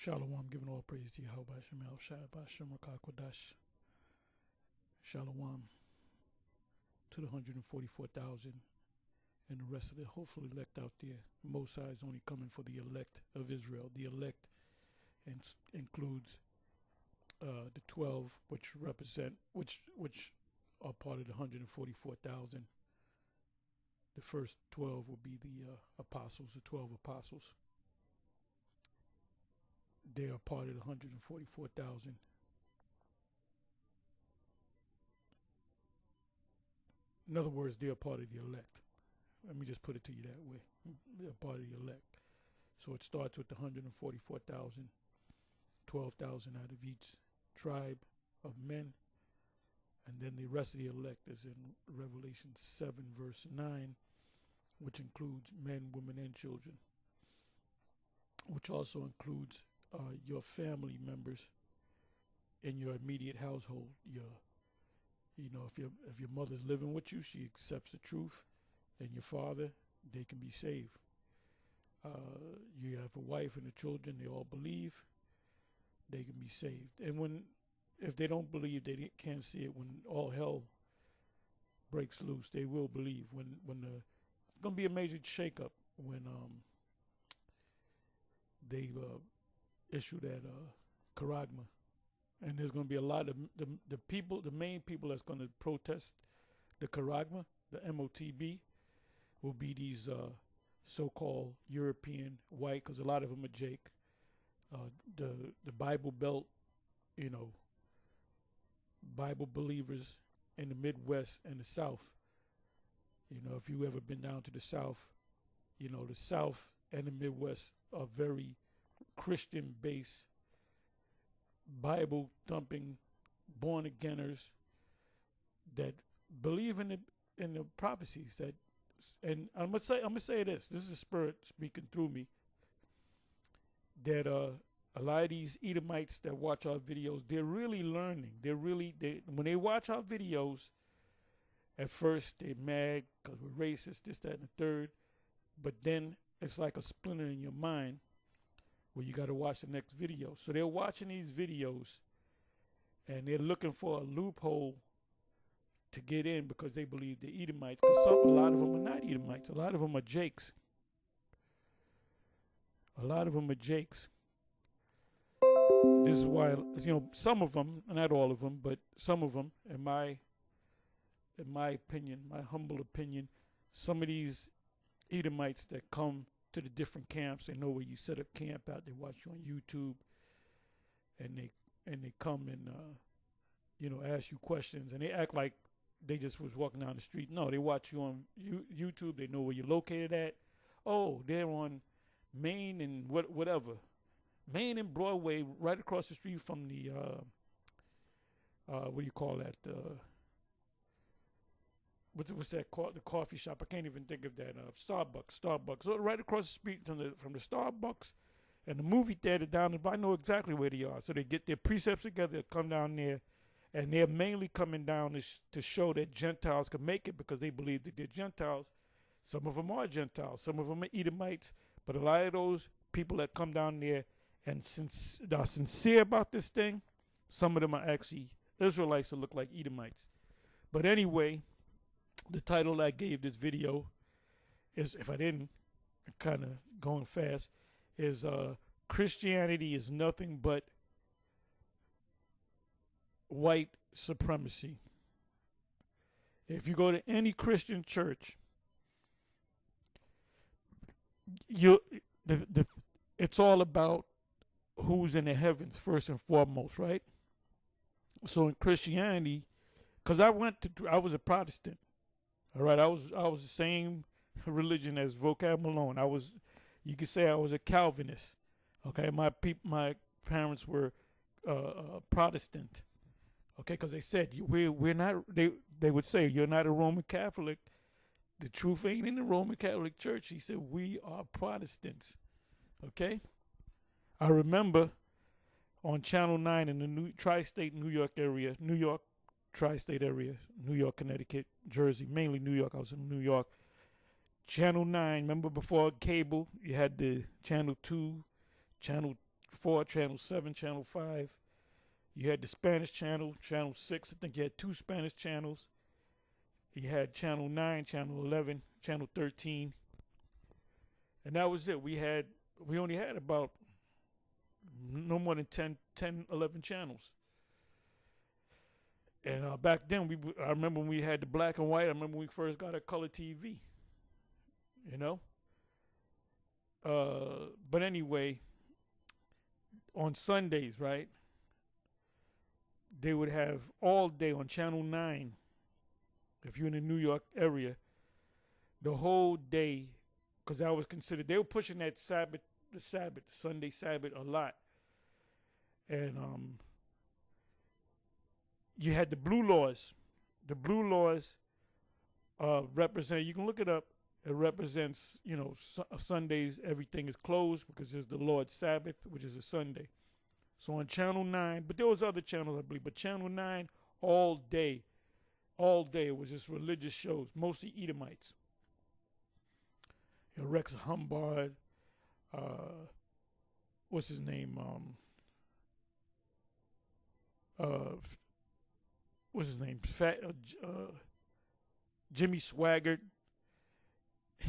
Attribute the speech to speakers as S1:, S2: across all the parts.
S1: Shalom, giving all praise to Yahawah, Shemel, Shabbat, Shemrakah, QADASH. Shalom to the 144,000 and the rest of the hopefully elect out there. Most High is only coming for the elect of Israel. The elect includes the 12, which represent, which are part of the 144,000. The first 12 will be the apostles, the 12 apostles. They are part of the 144,000. In other words, they are part of the elect. Let me just put it to you that way. They're part of the elect. So it starts with the 144,000, 12,000 out of each tribe of men. And then the rest of the elect is in Revelation 7, verse 9, which includes men, women, and children, which also includes your family members in your immediate household. If your mother's living with you, she accepts the truth, and your father, they can be saved. You have a wife and the children, they all believe, they can be saved. And if they don't believe, they can't see it. When all hell breaks loose, they will believe. It's gonna be a major shakeup when they issue that charagma, and there's gonna be a lot of the people, the main people that's gonna protest the charagma, the MOTB, will be these so-called European white, because a lot of them are Jake, the Bible Belt, Bible believers in the Midwest and the South. If you ever been down to the South, the South and the Midwest are very Christian-based, Bible-thumping, born-againers that believe in the prophecies. And I'm gonna say this. This is the Spirit speaking through me. That a lot of these Edomites that watch our videos, they're really learning. When they watch our videos, at first they're mad because we're racist, this, that, and the third. But then it's like a splinter in your mind where you got to watch the next video. So they're watching these videos and they're looking for a loophole to get in because they believe they're Edomites. Because a lot of them are not Edomites. A lot of them are Jakes. This is why, some of them, not all of them, but some of them, in my opinion, my humble opinion, some of these Edomites that come to the different camps, they know where you set up camp out, they watch you on YouTube, and they come and ask you questions, and they act like they just was walking down the street. No, they watch you on YouTube, they know where you're located at. Oh, they're on Main and whatever. Main and Broadway, right across the street from the what do you call that? What's that called? The coffee shop. I can't even think of that. Starbucks. So right across the street from the Starbucks and the movie theater down there. I know exactly where they are. So they get their precepts together, come down there, and they're mainly coming down to show that Gentiles can make it because they believe that they're Gentiles. Some of them are Gentiles. Some of them are Edomites. But a lot of those people that come down there and are sincere about this thing, some of them are actually Israelites that look like Edomites. But anyway, the title I gave this video is, if I didn't, kind of going fast, is Christianity is nothing but white supremacy. If you go to any Christian church, it's all about who's in the heavens first and foremost, right? So in Christianity, because I was a Protestant, all right. I was the same religion as Vocab Malone. You could say I was a Calvinist. Okay, my parents were Protestant. Okay, because they said we're not. They would say you're not a Roman Catholic. The truth ain't in the Roman Catholic Church. He said we are Protestants. Okay, I remember on Channel 9 in the tri-state New York area, New York tri-state area, New York, Connecticut, Jersey, mainly New York. I was in New York. Channel 9, remember before cable, you had the Channel 2, Channel 4, Channel 7, Channel 5. You had the Spanish channel, Channel 6. I think you had 2 Spanish channels. You had Channel 9, Channel 11, Channel 13. And that was it. We only had about no more than 10, 11 channels. And back then, I remember when we had the black and white. I remember when we first got a color TV, you know. But anyway, on Sundays, right, they would have all day on Channel 9, if you're in the New York area, the whole day, because that was considered, they were pushing that Sunday Sabbath a lot. And you had the Blue Laws. The Blue Laws represent, you can look it up, it represents, you know, Sundays, everything is closed because it's the Lord's Sabbath, which is a Sunday. So on Channel 9, but there was other channels, I believe, but Channel 9, all day, it was just religious shows, mostly Edomites. You know, Rex Humbard, what's his name? What's his name? Jimmy Swaggart,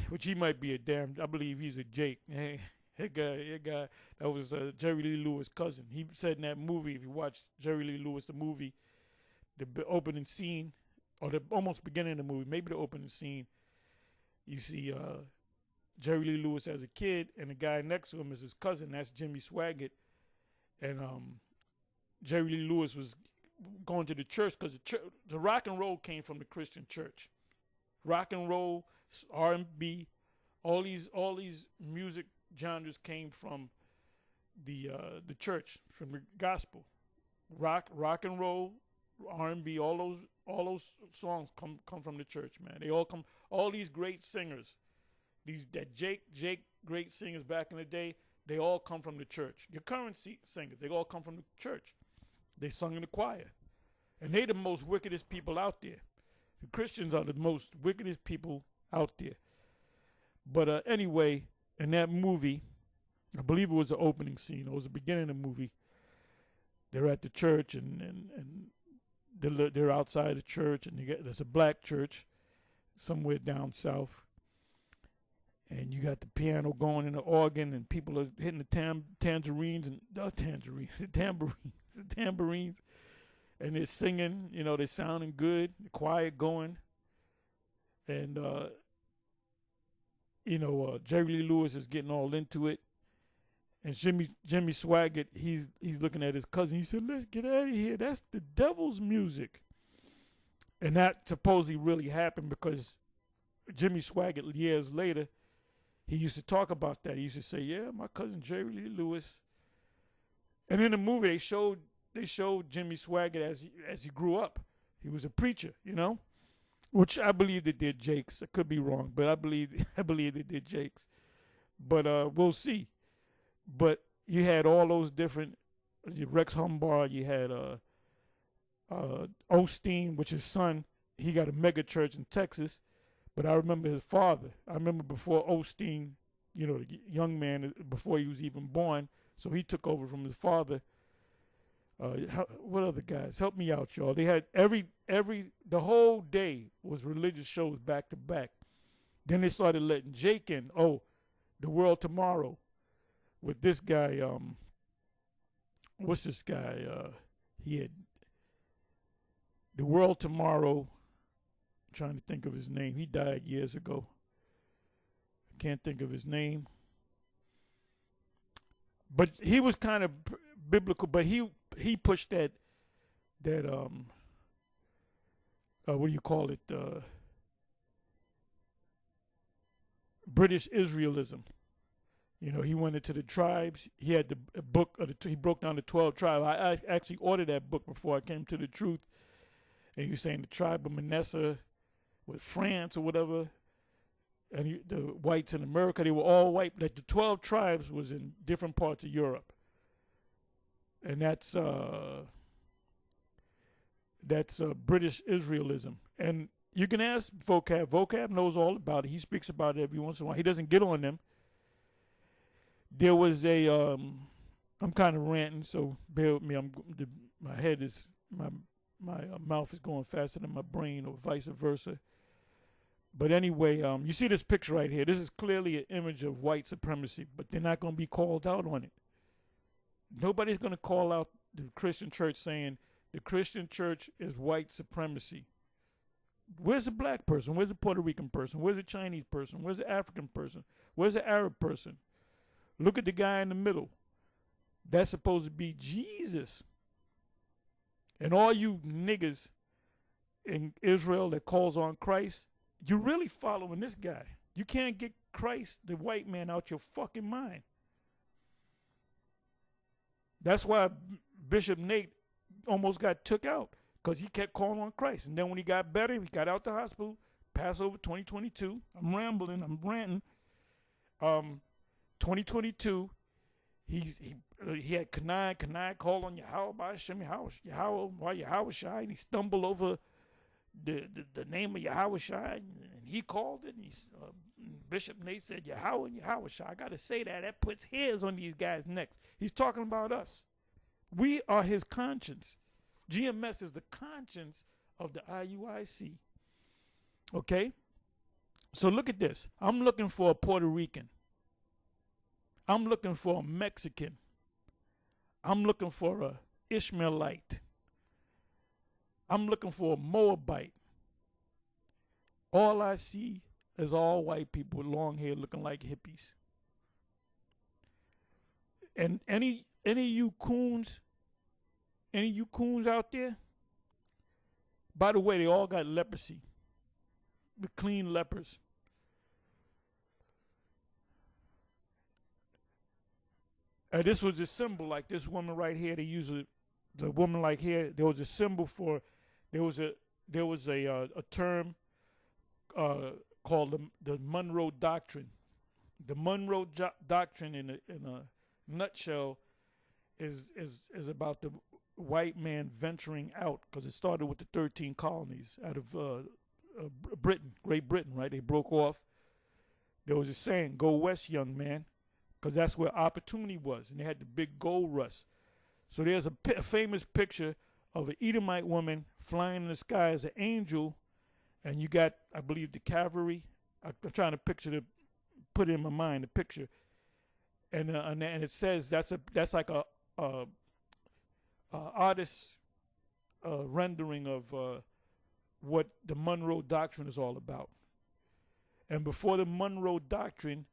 S1: which he might be I believe he's a Jake. Hey, that guy, that was Jerry Lee Lewis' cousin. He said in that movie, if you watch Jerry Lee Lewis, the movie, the opening scene, or the almost beginning of the movie, maybe the opening scene, you see Jerry Lee Lewis as a kid, and the guy next to him is his cousin. That's Jimmy Swaggart. And Jerry Lee Lewis was going to the church because the rock and roll came from the Christian church. Rock and roll, R&B, all these music genres came from the church, from the gospel. Rock and roll, R&B, all those songs come from the church, man. They all come. All these great singers, Jake great singers back in the day, they all come from the church. Your current singers, they all come from the church. They sung in the choir, and they the most wickedest people out there. The Christians are the most wickedest people out there. But anyway, in that movie, I believe it was the opening scene. It was the beginning of the movie. They're at the church, and they're outside the church, and there's a black church somewhere down south. And you got the piano going and the organ, and people are hitting the tambourines, and they're singing. You know, they're sounding good. The choir going, and Jerry Lee Lewis is getting all into it, and Jimmy Swaggart, he's looking at his cousin. He said, "Let's get out of here. That's the devil's music," and that supposedly really happened because Jimmy Swaggart years later, he used to talk about that. He used to say, "Yeah, my cousin Jerry Lee Lewis." And in the movie, they showed Jimmy Swaggart as he grew up. He was a preacher, you know, which I believe they did Jakes. I could be wrong, but I believe they did Jakes. But we'll see. But you had all those different Rex Humbard. You had Osteen, which his son. He got a mega church in Texas. But I remember his father. I remember before Osteen, you know, the young man, before he was even born. So he took over from his father. What other guys? Help me out, y'all. They had the whole day was religious shows back to back. Then they started letting Jake in. Oh, The World Tomorrow with this guy. What's this guy? He had The World Tomorrow. Trying to think of his name. He died years ago. I can't think of his name. But he was kind of biblical, but he pushed that what do you call it? British Israelism. You know, he went into the tribes. He had the book he broke down the 12 tribes. I actually ordered that book before I came to the truth. And he was saying the tribe of Manasseh with France or whatever, and the whites in America, they were all white. Like the 12 tribes was in different parts of Europe, and that's British Israelism. And you can ask Vocab. Vocab knows all about it. He speaks about it every once in a while. He doesn't get on them. There was a I'm kind of ranting, so bear with me. My head is my mouth is going faster than my brain, or vice versa. But anyway, you see this picture right here. This is clearly an image of white supremacy, but they're not going to be called out on it. Nobody's going to call out the Christian church saying the Christian church is white supremacy. Where's the black person? Where's the Puerto Rican person? Where's the Chinese person? Where's the African person? Where's the Arab person? Look at the guy in the middle. That's supposed to be Jesus. And all you niggas in Israel that calls on Christ, you're really following this guy. You can't get Christ, the white man, out your fucking mind. That's why Bishop Nate almost got took out, because he kept calling on Christ. And then when he got better, he got out the hospital, Passover 2022. I'm rambling, I'm ranting. 2022, he had Kanai call on YAHAWAH, YAHAWASHI, and he stumbled over the name of YAHAWASHI, and he called it, and Bishop Nate said Yahawah and YAHAWASHI. I got to say that puts hairs on these guys' necks. He's talking about us. We are his conscience. GMS is the conscience of the IUIC. Okay? So look at this. I'm looking for a Puerto Rican. I'm looking for a Mexican. I'm looking for a Ishmaelite. I'm looking for a Moabite. All I see is all white people with long hair looking like hippies. And any of you coons out there, by the way, they all got leprosy. The clean lepers. This was a symbol, like this woman right here. They use the woman like here. There was a symbol for. There was a term called the Monroe Doctrine. The Monroe Doctrine, in a nutshell, is about the white man venturing out, because it started with the 13 colonies out of Britain, Great Britain, right? They broke off. There was a saying, "Go west, young man," because that's where opportunity was, and they had the big gold rush. So there's a famous picture of an Edomite woman flying in the sky as an angel, and you got, I believe, the cavalry. I'm trying to put it in my mind, the picture, and it says that's like a artist's rendering of what the Monroe Doctrine is all about. And before the Monroe Doctrine,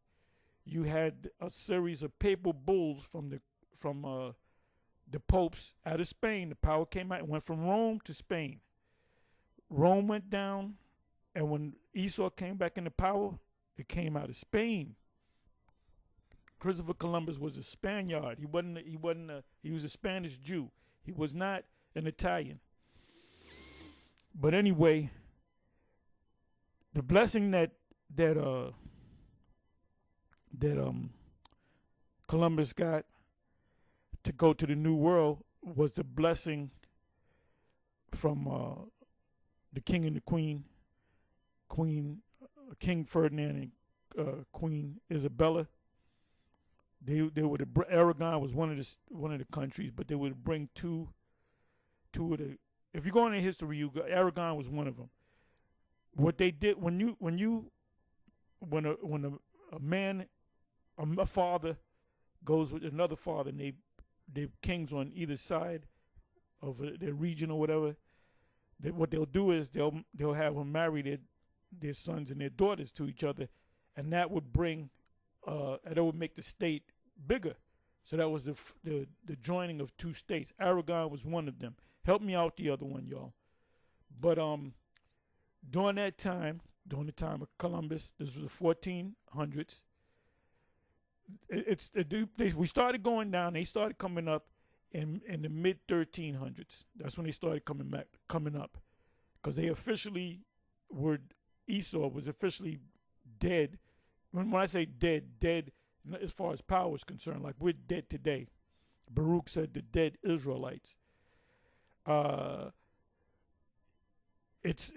S1: you had a series of papal bulls from the popes out of Spain. The power came out and went from Rome to Spain. Rome went down, and when Esau came back into power, it came out of Spain. Christopher Columbus was a Spaniard. He was a Spanish Jew. He was not an Italian. But anyway, the blessing that Columbus got to go to the New World was the blessing from the king and the queen, King Ferdinand and Queen Isabella. They would Aragon was one of the countries, but they would bring two of the. If you go into history, Aragon was one of them. What they did when a father goes with another father, and they're kings on either side of their region or whatever, what they'll do is they'll have them marry their sons and their daughters to each other, and that would bring that would make the state bigger. So that was the joining of two states. Aragon was one of them. Help me out the other one, y'all. But during the time of Columbus, this was the 1400s. We started going down. They started coming up in the mid 1300s. That's when they started coming up, because they officially were. Esau was officially dead. When I say dead as far as power is concerned, like we're dead today. Baruch said the dead Israelites. It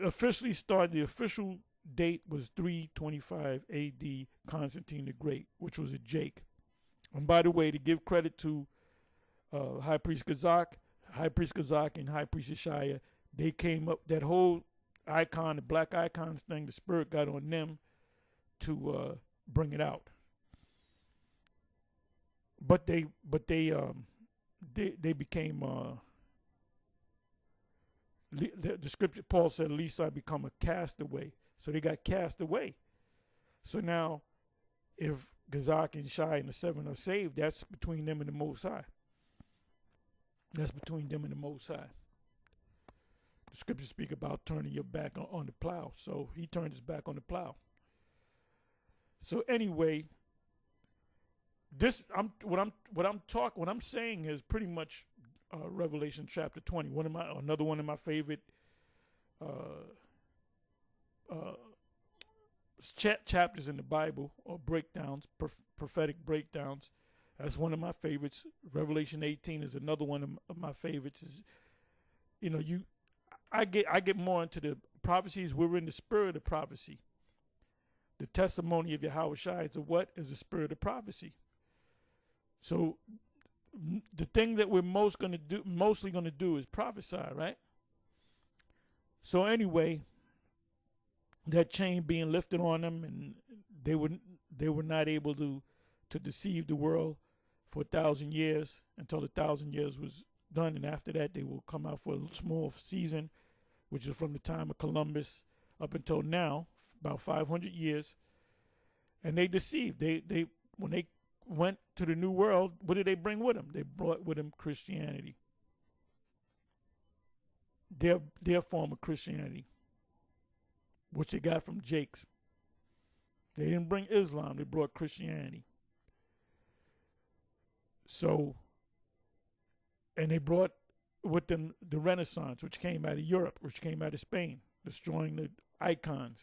S1: officially started. The official date was 325 A.D. Constantine the Great, which was a Jake. And by the way, to give credit to High Priest Kazak, and High Priest Shia, they came up, that whole icon, the black icons thing, the spirit got on them to bring it out. But they became the scripture, Paul said, at least I become a castaway. So they got cast away. So now if Gazak and Shai and the seven are saved, that's between them and the Most High. That's between them and the Most High. The scriptures speak about turning your back on the plow. So he turned his back on the plow. So anyway, this what I'm saying is pretty much Revelation chapter 20. Another one of my favorite chapters in the Bible, or breakdowns, prophetic breakdowns. That's one of my favorites. Revelation 18 is another one of my favorites. Is, I get more into the prophecies. We're in the spirit of prophecy. The testimony of YAHAWASHI is the spirit of prophecy. So the thing that we're mostly going to do is prophesy, right? So anyway, that chain being lifted on them, and they were not able to deceive the world for 1,000 years until the 1,000 years was done, and after that they will come out for a small season, which is from the time of Columbus up until now, about 500 years. And they deceived. They when they went to the New World, what did they bring with them? They brought with them Christianity. Their form of Christianity, which they got from Jakes. They didn't bring Islam, they brought Christianity. So, and they brought with them the Renaissance, which came out of Europe, which came out of Spain, destroying the icons.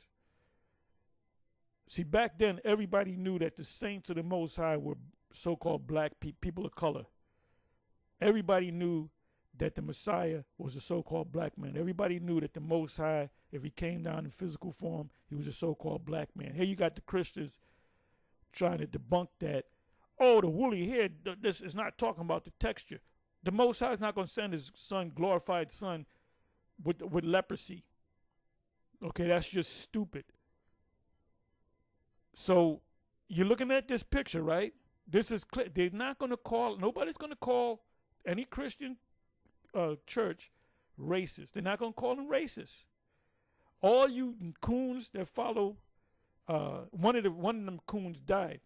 S1: See, back then, everybody knew that the saints of the Most High were so-called black people of color. Everybody knew that the Messiah was a so-called black man. Everybody knew that the Most High, if he came down in physical form, he was a so-called black man. Here you got the Christians trying to debunk that. Oh, the woolly hair, this is not talking about the texture. The Most High is not going to send his son, glorified son, with leprosy. Okay, that's just stupid. So you're looking at this picture, right? This is clear. They're not going to call, nobody's going to call any Christian church racist. They're not going to call them racist. All you coons that follow, one of them coons died.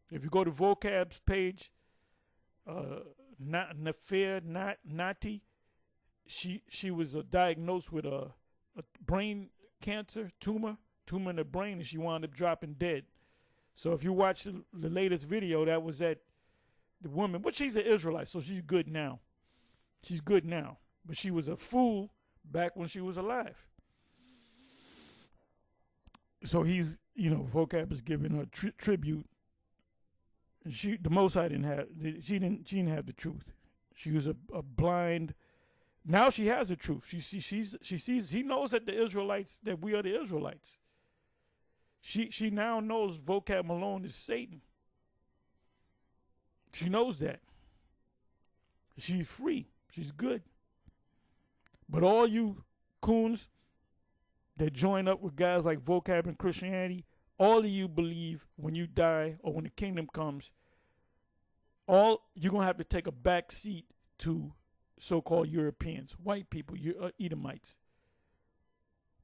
S1: If you go to Vocab's page, Nati, she was diagnosed with a brain cancer, tumor in the brain, and she wound up dropping dead. So if you watch the latest video, that was at the woman, but she's an Israelite, so she's good now. She's good now, but she was a fool back when she was alive. So he's, Vocab is giving her tribute. The Most High she didn't have the truth. She was a blind. Now she has the truth. She sees. He knows that that we are the Israelites. She now knows Vocab Malone is Satan. She knows that. She's free. She's good. But all you coons that join up with guys like Vocab and Christianity, all of you believe when you die or when the kingdom comes, you're going to have to take a back seat to so-called Europeans, white people, Edomites.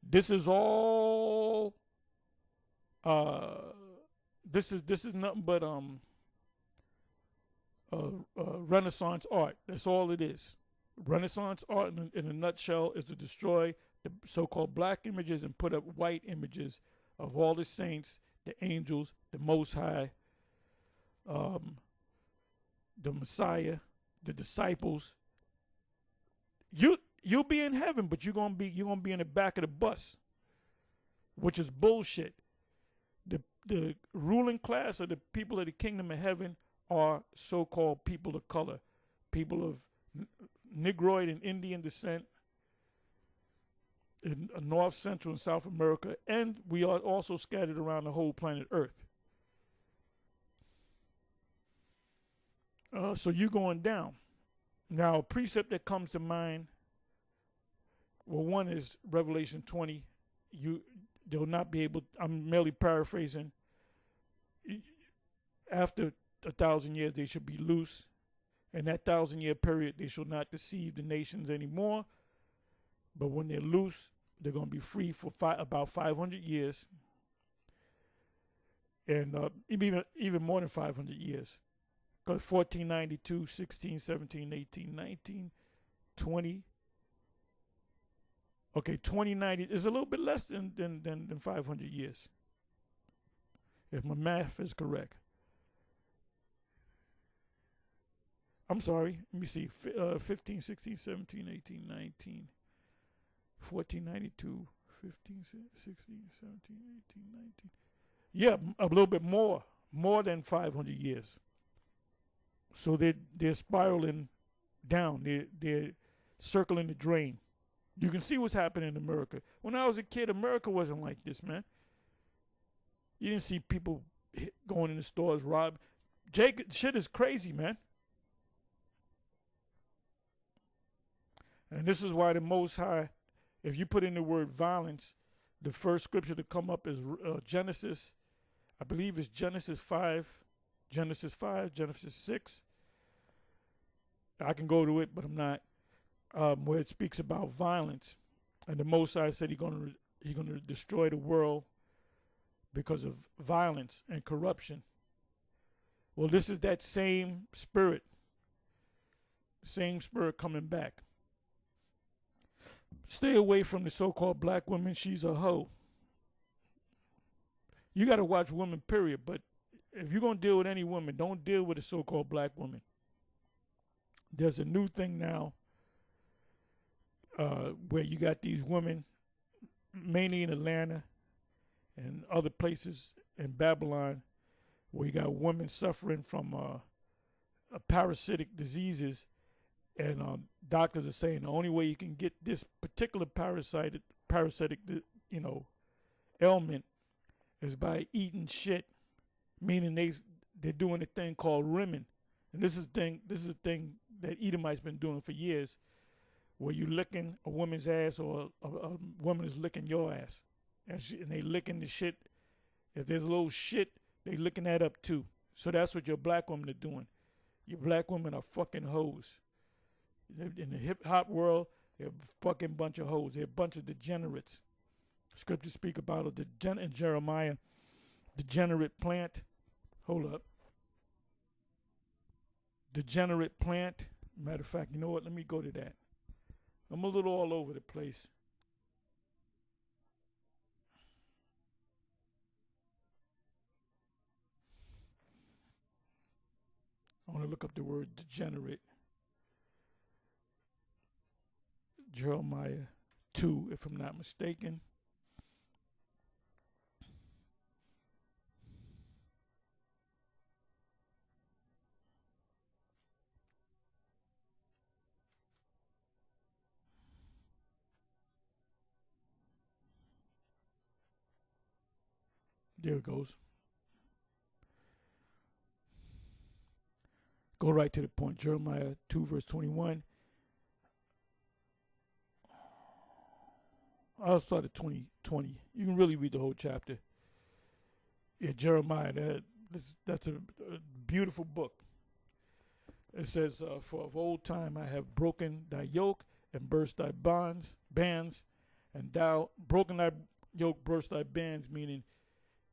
S1: This is all, this is nothing but Renaissance art. That's all it is. Renaissance art in a nutshell is to destroy the so-called black images and put up white images of all the saints, the angels, the Most High, the Messiah, the disciples. You'll be in heaven, but you're gonna be in the back of the bus, which is bullshit. The ruling class of the people of the kingdom of heaven are so-called people of color, people of Negroid and Indian descent in North, Central, and South America, and we are also scattered around the whole planet Earth. So you're going down. Now, a precept that comes to mind, well, one is Revelation 20. They'll not be able, I'm merely paraphrasing. After 1,000 years, they should be loose. In that 1,000-year period, they shall not deceive the nations anymore. But when they're loose, they're going to be free for about 500 years. And even more than 500 years. Because 1492, 16, 17, 18, 19, 20. Okay, 2090 is a little bit less than 500 years. If my math is correct. I'm sorry, let me see. 15, 16, 17, 18, 19, 1492, 15, 16, 17, 18, 19. Yeah, a little bit more than 500 years. So they're spiraling down. They're circling the drain. You can see what's happening in America. When I was a kid, America wasn't like this, man. You didn't see people going in the stores, rob. Shit is crazy, man. And this is why the Most High, if you put in the word violence, the first scripture to come up is Genesis. I believe it's Genesis 5, Genesis 6. I can go to it, but I'm not. Where it speaks about violence, and the Most High said he's gonna destroy the world because of violence and corruption. Well, this is that same spirit coming back. Stay away from the so-called black woman. She's a hoe. You got to watch women, period. But if you're going to deal with any woman, don't deal with a so-called black woman. There's a new thing now where you got these women, mainly in Atlanta and other places in Babylon, where you got women suffering from parasitic diseases, and doctors are saying the only way you can get this particular parasitic ailment is by eating shit, meaning they're doing a thing called rimming. And this is a thing that Edomites been doing for years, where you licking a woman's ass, or a woman is licking your ass, and they licking the shit. If there's a little shit, they licking that up too. So that's what your black women are doing. Your black women are fucking hoes. In the hip hop world, they're a fucking bunch of hoes. They're a bunch of degenerates. Scriptures speak about in Jeremiah, degenerate plant. Hold up. Degenerate plant. Matter of fact, you know what? Let me go to that. I'm a little all over the place. I want to look up the word degenerate. Jeremiah 2, if I'm not mistaken. There it goes. Go right to the point. Jeremiah 2, verse 21. I'll start at 20. You can really read the whole chapter. Yeah, Jeremiah, that's a beautiful book. It says, for of old time I have broken thy yoke and burst thy bands, and thou broken thy yoke, burst thy bands, meaning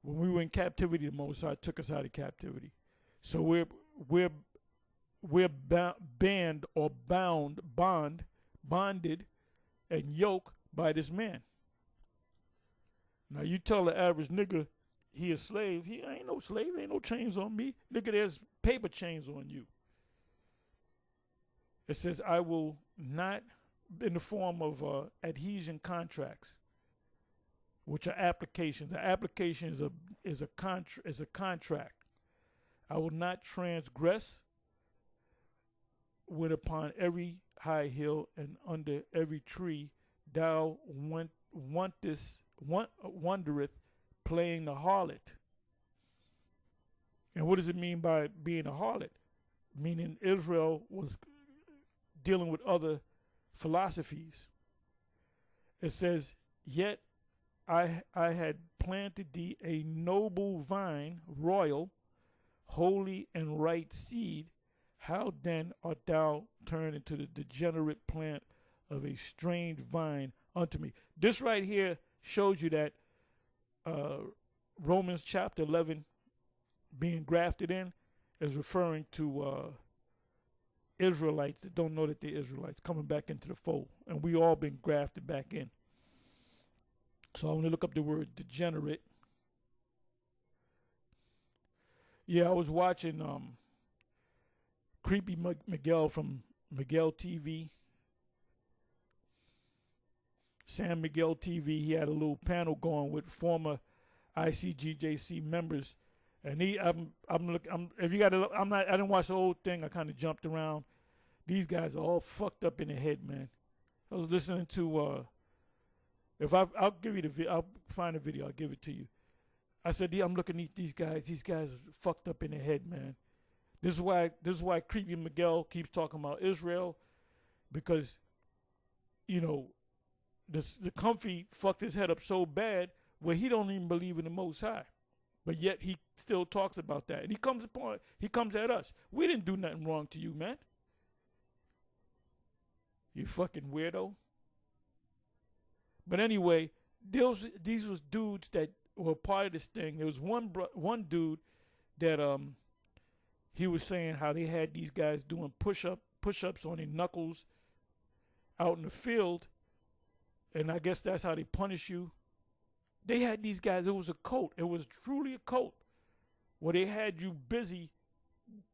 S1: when we were in captivity, the Most High took us out of captivity. So we're banned or bonded and yoked by this man. Now you tell the average nigga he a slave. He ain't no slave. Ain't no chains on me. Nigga, there's paper chains on you. It says, I will not, in the form of adhesion contracts, which are applications. The application is a contract. I will not transgress when upon every high hill and under every tree thou wandereth playing the harlot. And what does it mean by being a harlot? meaning Israel was dealing with other philosophies. It says, yet I had planted thee a noble vine, royal, holy and right seed. How then art thou turned into the degenerate plant of a strange vine unto me? This right here shows you that Romans chapter 11 being grafted in is referring to Israelites that don't know that they're Israelites coming back into the fold. And we all been grafted back in. So I want to look up the word degenerate. Yeah, I was watching Creepy Miguel from Miguel TV. Sam Miguel TV. He had a little panel going with former ICGJC members. And if you got to, I didn't watch the whole thing. I kind of jumped around. These guys are all fucked up in the head, man. I was listening to, I'll give you I'll find a video, I'll give it to you. I said, I'm looking at these guys are fucked up in the head, man. This is why Creepy Miguel keeps talking about Israel, because, you know, the Comfy fucked his head up so bad where he don't even believe in the Most High. But yet he still talks about that. And he comes at us. We didn't do nothing wrong to you, man. You fucking weirdo. But anyway, these was dudes that were part of this thing. There was one dude that he was saying how they had these guys doing push-ups on their knuckles out in the field, and I guess that's how they punish you. They had these guys, it was a cult. It was truly a cult where they had you busy,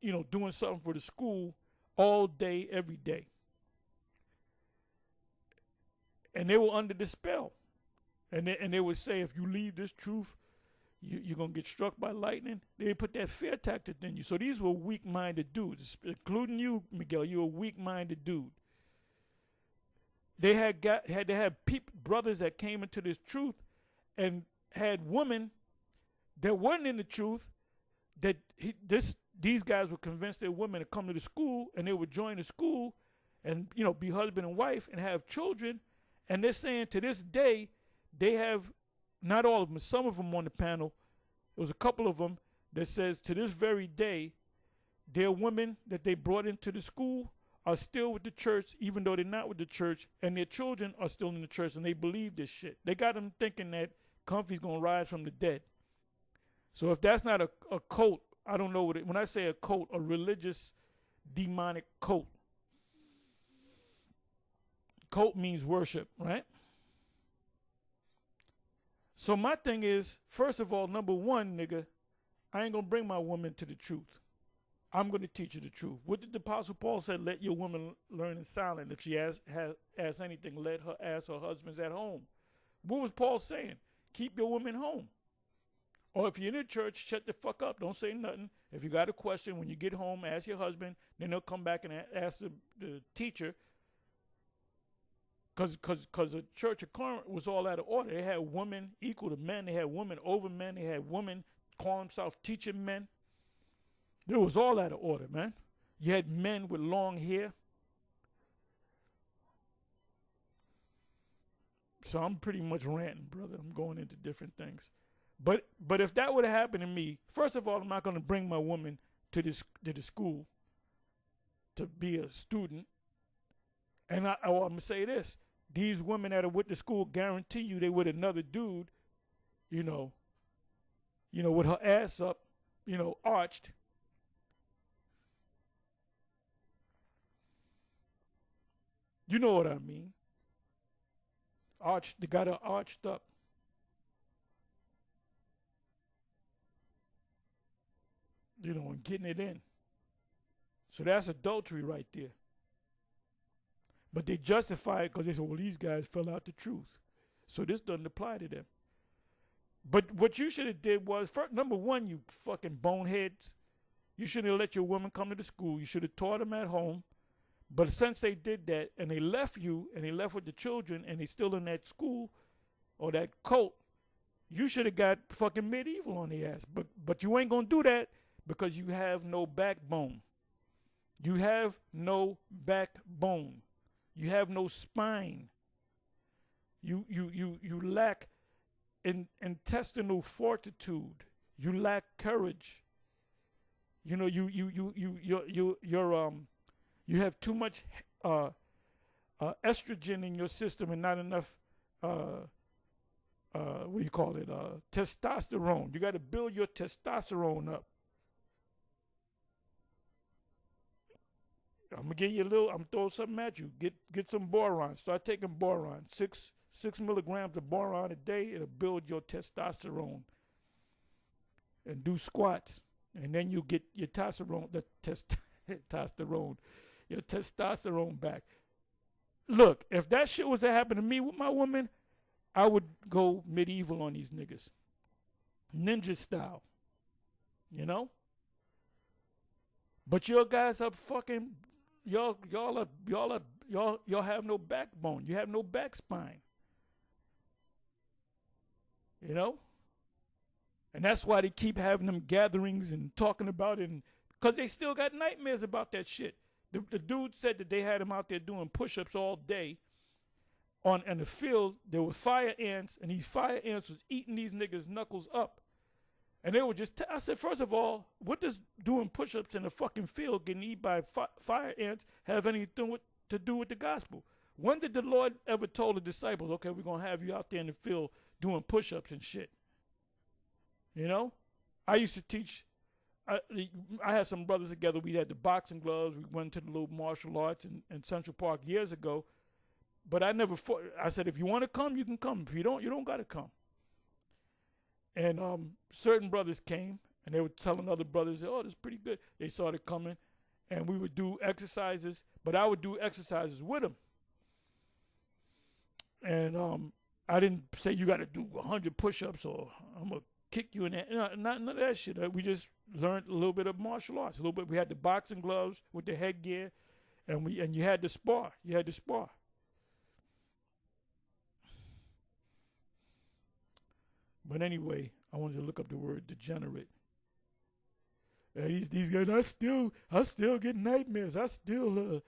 S1: you know, doing something for the school all day, every day. And they were under the spell. And they would say, if you leave this truth, you're going to get struck by lightning. They put that fear tactic in you. So these were weak-minded dudes, including you, Miguel. You're a weak-minded dude. They had brothers that came into this truth and had women that weren't in the truth, that these guys were convinced their women to come to the school, and they would join the school and, you know, be husband and wife and have children. And they're saying to this day, they have, not all of them, some of them on the panel, there was a couple of them that says to this very day, their women that they brought into the school are still with the church, even though they're not with the church, and their children are still in the church, and they believe this shit. They got them thinking that Comfy's going to rise from the dead. So if that's not a cult, I don't know what it, when I say a cult, a religious demonic cult. Cult means worship, right? So my thing is, first of all, number one, nigga, I ain't going to bring my woman to the truth. I'm going to teach her the truth. What did the Apostle Paul say? Let your woman learn in silence. If she asks anything, let her ask her husbands at home. What was Paul saying? Keep your woman home. Or if you're in the church, shut the fuck up. Don't say nothing. If you got a question, when you get home, ask your husband. Then they'll come back and ask the teacher. Because the church of Corinth was all out of order. They had women equal to men. They had women over men. They had women call themselves teaching men. It was all out of order, man. You had men with long hair. So I'm pretty much ranting, brother. I'm going into different things. But if that would have happened to me, first of all, I'm not going to bring my woman to the school to be a student. And I'm going to say this. These women that are with the school guarantee you they with another dude, you know, with her ass up, arched. You know what I mean. Arched, they got her arched up. And getting it in. So that's adultery right there. But they justify it because they said, well, these guys fell out the truth. So this doesn't apply to them. But what you should have did was, number one, you fucking boneheads, you shouldn't have let your woman come to the school. You should have taught them at home. But since they did that and they left you and they left with the children and they still in that school or that cult, you should have got fucking medieval on the ass. But you ain't going to do that because you have no backbone. You have no backbone. You have no spine. You lack intestinal fortitude. You lack courage. You know, you have too much estrogen in your system and not enough what do you call it? Testosterone. You got to build your testosterone up. I'm gonna give you a little. I'm throwing something at you. Get some boron. Start taking boron. 6 milligrams of boron a day. It'll build your testosterone. And do squats, and then you get your testosterone, your testosterone back. Look, if that shit was to happen to me with my woman, I would go medieval on these niggas, ninja style. You know. But your guys are fucking. Y'all have no backbone. You have no back spine. You know? And that's why they keep having them gatherings and talking about it, because they still got nightmares about that shit. The dude said that they had him out there doing push-ups all day in the field. There were fire ants, and these fire ants was eating these niggas' knuckles up. And they were just, I said, first of all, what does doing push-ups in a fucking field getting eaten by fire ants have anything to do with the gospel? When did the Lord ever told the disciples, okay, we're going to have you out there in the field doing push-ups and shit? You know? I used to teach, I had some brothers together. We had the boxing gloves. We went to the little martial arts in Central Park years ago. But I never fought. I said, if you want to come, you can come. If you don't got to come. And certain brothers came, and they were telling other brothers, oh, this is pretty good. They started coming, and we would do exercises, but I would do exercises with them. And I didn't say you got to do 100 push-ups or I'm going to kick you in that. None of that shit. We just learned a little bit of martial arts. A little bit. We had the boxing gloves with the headgear, and you had to spar. You had to spar. But anyway, I wanted to look up the word degenerate. And these guys, I still get nightmares. I still,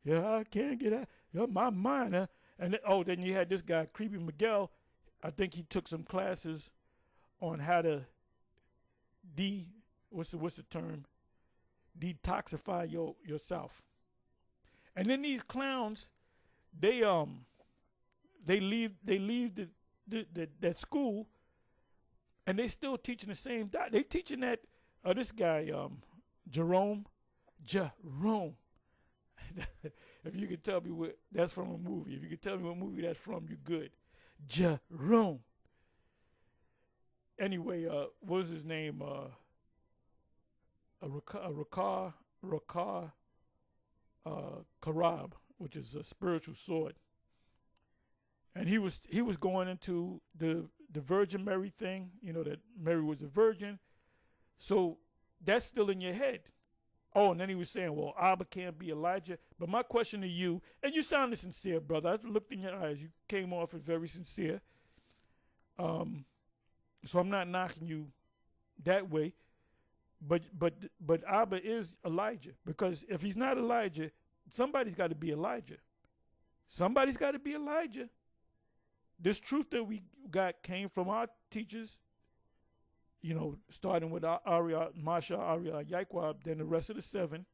S1: I can't get out. My mind. And then you had this guy, Creepy Miguel. I think he took some classes on how to what's the term? Detoxify yourself. And then these clowns, they leave that school. And they still teaching the same diet. They teaching that, this guy, Jerome. If you could tell me that's from a movie. If you could tell me what movie that's from, you're good. Jerome. Anyway, what was his name? RAWCHAA, Karab, which is a spiritual sword. And he was going into the Virgin Mary thing, you know, that Mary was a virgin. So that's still in your head. Oh, and then he was saying, well, Abba can't be Elijah. But my question to you, and you sounded sincere, brother. I looked in your eyes. You came off as very sincere. So I'm not knocking you that way. But Abba is Elijah. Because if he's not Elijah, somebody's got to be Elijah. Somebody's got to be Elijah. This truth that we got came from our teachers, you know, starting with Masha, YAHAWAH, then the rest of the 7.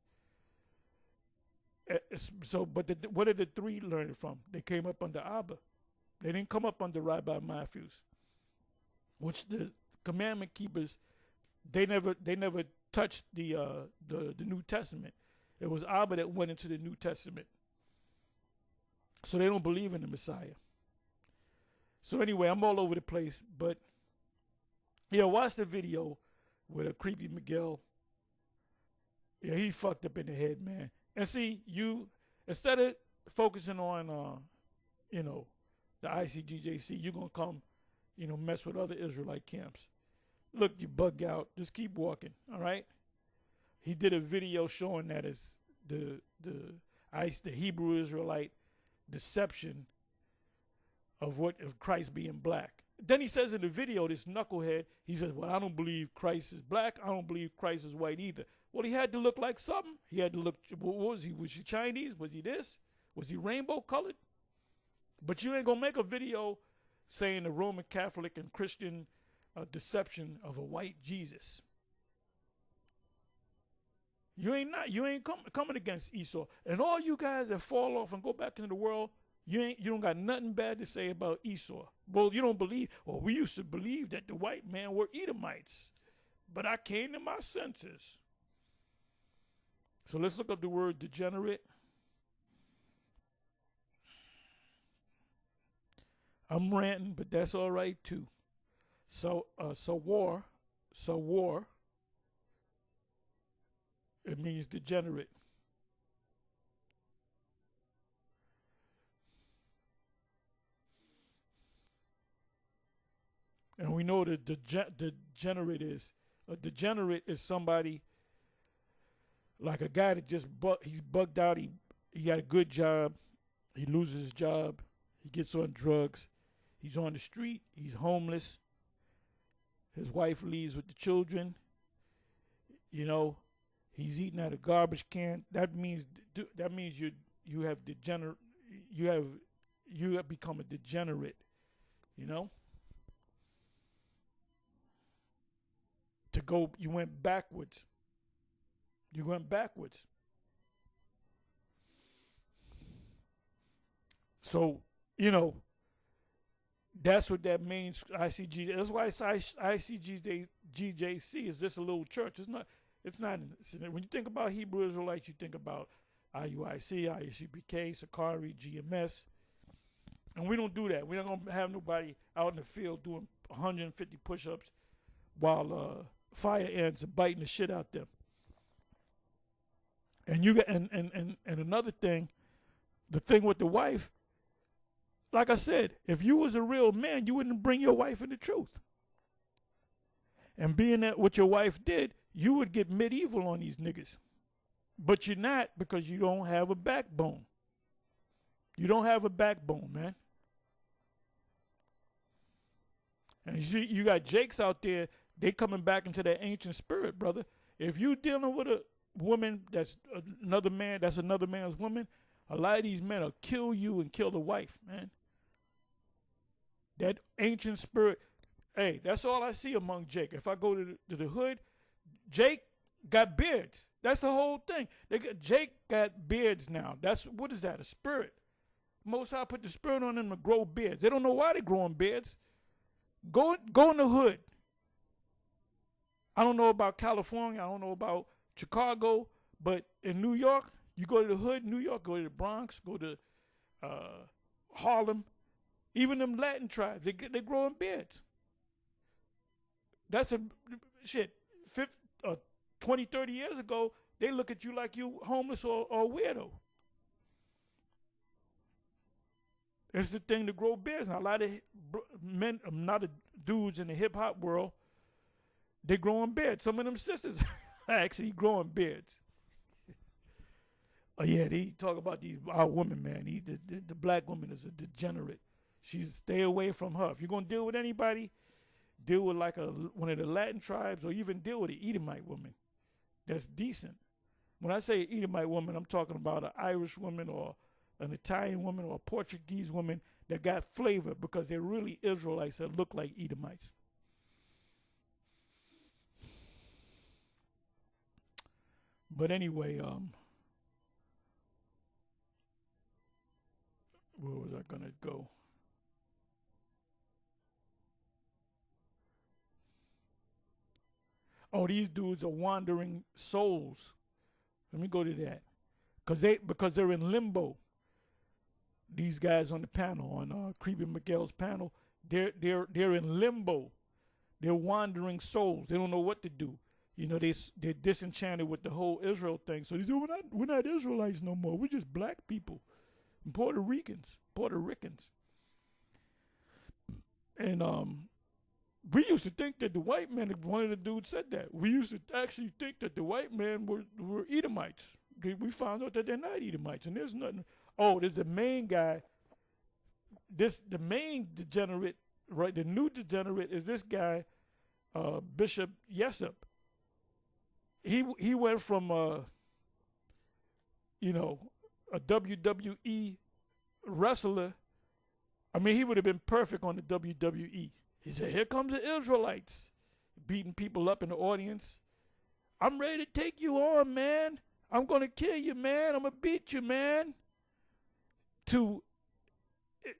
S1: So, but what did the 3 learn it from? They came up under Abba. They didn't come up under Rabbi Matthews, which the commandment keepers, they never touched the New Testament. It was Abba that went into the New Testament. So they don't believe in the Messiah. So anyway, I'm all over the place, but yeah, watch the video with a Creepy Miguel. Yeah, he fucked up in the head, man. And see, you, instead of focusing on, you know, the ICGJC, you're going to come, you know, mess with other Israelite camps. Look, you bug out. Just keep walking, all right? He did a video showing that as the Hebrew Israelite deception of Christ being black. Then he says in the video, this knucklehead, he says, well, I don't believe Christ is black. I don't believe Christ is white either. Well, he had to look like something. He had to look, what was he? Was he Chinese? Was he this? Was he rainbow colored? But you ain't going to make a video saying the Roman Catholic and Christian deception of a white Jesus. You ain't coming against Esau. And all you guys that fall off and go back into the world, you don't got nothing bad to say about Esau. Well, you don't believe, or we used to believe that the white man were Edomites. But I came to my senses. So let's look up the word degenerate. I'm ranting, but that's all right too. So war, it means degenerate. And we know that degenerate is. A degenerate is somebody like a guy that just he's bugged out. He got a good job. He loses his job. He gets on drugs. He's on the street. He's homeless. His wife leaves with the children. You know, he's eating out of a garbage can. That means you have become a degenerate. You know. You went backwards. You went backwards. So, you know, that's what that means. ICG. That's why it's ICGJC is just a little church. It's not. When you think about Hebrew Israelites, you think about IUIC, IUCPK, Sakari, GMS. And we don't do that. We're not going to have nobody out in the field doing 150 push-ups while fire ants are biting the shit out them. And you got and another thing, the thing with the wife, like I said, if you was a real man, you wouldn't bring your wife in the truth. And being that what your wife did, you would get medieval on these niggas. But you're not, because you don't have a backbone. You don't have a backbone, man. And you got Jakes out there, they coming back into that ancient spirit, brother. If you dealing with a woman that's another man's woman, a lot of these men will kill you and kill the wife, man. That ancient spirit, hey, that's all I see among Jake. If I go to the hood, Jake got beards. That's the whole thing. Jake got beards now. What is that, a spirit? Most High put the spirit on them to grow beards. They don't know why they're growing beards. Go in the hood. I don't know about California. I don't know about Chicago. But in New York, you go to the hood, New York, go to the Bronx, go to Harlem. Even them Latin tribes, they're growing beards. That's 20, 30 years ago, they look at you like you homeless or weirdo. It's the thing to grow beards. Now, a lot of men, a lot of dudes in the hip-hop world, they growing beards. Some of them sisters are actually growing beards. Oh, yeah, they talk about our woman, man. The black woman is a degenerate. Stay away from her. If you're going to deal with anybody, deal with like one of the Latin tribes, or even deal with an Edomite woman that's decent. When I say Edomite woman, I'm talking about an Irish woman or an Italian woman or a Portuguese woman that got flavor, because they're really Israelites that look like Edomites. But anyway, where was I going to go? Oh, these dudes are wandering souls. Let me go to that. Because they're in limbo. These guys on the panel, on Creepy Miguel's panel, they're in limbo. They're wandering souls. They don't know what to do. You know, they're disenchanted with the whole Israel thing. So they say, we're not Israelites no more. We're just black people. And Puerto Ricans. And we used to think that the white men, one of the dudes said that. We used to actually think that the white men were Edomites. We found out that they're not Edomites. And there's nothing. Oh, there's the main guy. The main degenerate, right? The new degenerate is this guy, Bishop Jessup. he went from you know, a WWE wrestler. I mean, he would have been perfect on the WWE. He said, "Here comes the Israelites," beating people up in the audience. "I'm ready to take you on, man. I'm gonna kill you, man. I'm gonna beat you, man."